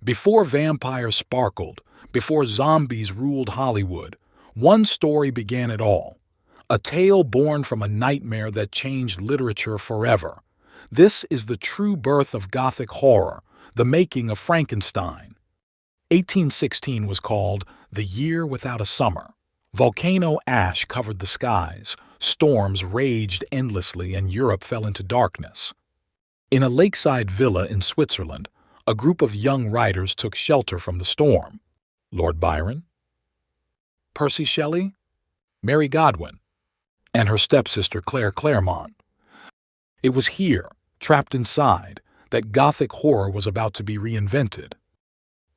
Before vampires sparkled, before zombies ruled Hollywood, one story began it all. A tale born from a nightmare that changed literature forever. This is the true birth of Gothic horror, the making of Frankenstein. 1816 was called the year without a summer. Volcano ash covered the skies, storms raged endlessly, and Europe fell into darkness. In a lakeside villa in Switzerland, a group of young writers took shelter from the storm. Lord Byron, Percy Shelley, Mary Godwin, and her stepsister Claire Claremont. It was here, trapped inside, that Gothic horror was about to be reinvented.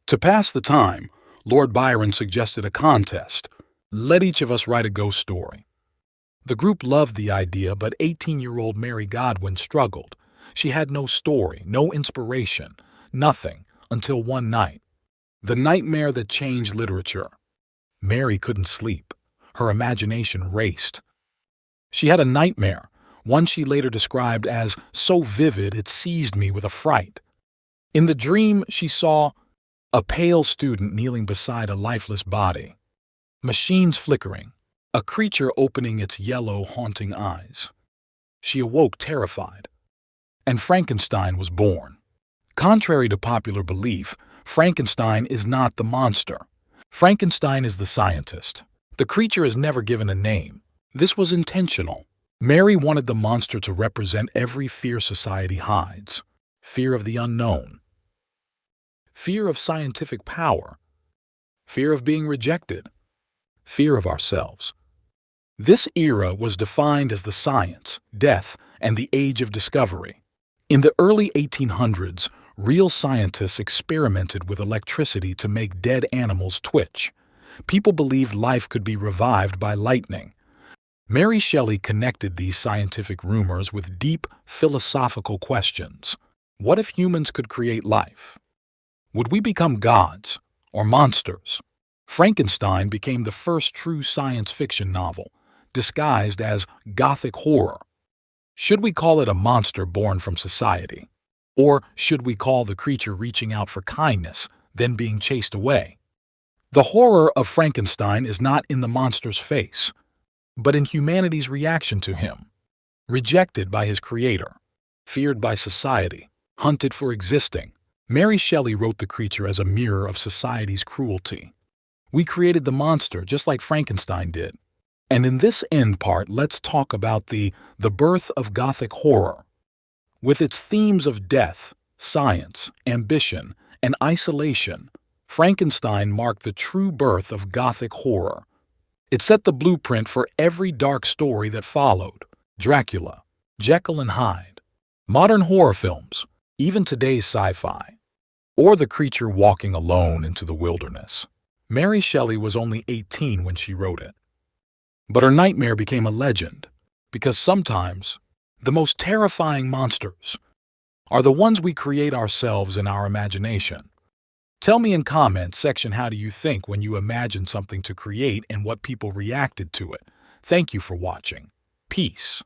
To pass the time, Lord Byron suggested a contest. Let each of us write a ghost story. The group loved the idea, but 18-year-old Mary Godwin struggled. She had no story, no inspiration, nothing, until one night. The nightmare that changed literature. Mary couldn't sleep. Her imagination raced. She had a nightmare, one she later described as so vivid it seized me with a fright. In the dream, she saw a pale student kneeling beside a lifeless body, machines flickering, a creature opening its yellow, haunting eyes. She awoke terrified, and Frankenstein was born. Contrary to popular belief, Frankenstein is not the monster. Frankenstein is the scientist. The creature is never given a name. This was intentional. Mary wanted the monster to represent every fear society hides: fear of the unknown, fear of scientific power, fear of being rejected, fear of ourselves. This era was defined as the science, death, and the age of discovery. In the early 1800s, real scientists experimented with electricity to make dead animals twitch. People believed life could be revived by lightning. Mary Shelley connected these scientific rumors with deep philosophical questions. What if humans could create life? Would we become gods or monsters? Frankenstein became the first true science fiction novel, disguised as Gothic horror. Should we call it a monster born from society? Or should we call the creature reaching out for kindness, then being chased away? The horror of Frankenstein is not in the monster's face, but in humanity's reaction to him. Rejected by his creator, feared by society, hunted for existing, Mary Shelley wrote the creature as a mirror of society's cruelty. We created the monster just like Frankenstein did. And in this end part, let's talk about the birth of Gothic horror. With its themes of death, science, ambition, and isolation, Frankenstein marked the true birth of Gothic horror. It set the blueprint for every dark story that followed: Dracula, Jekyll and Hyde, modern horror films, even today's sci-fi, or the creature walking alone into the wilderness. Mary Shelley was only 18 when she wrote it. But her nightmare became a legend, because sometimes the most terrifying monsters are the ones we create ourselves in our imagination. Tell me in comments section, how do you think when you imagine something to create and what people reacted to it? Thank you for watching. Peace.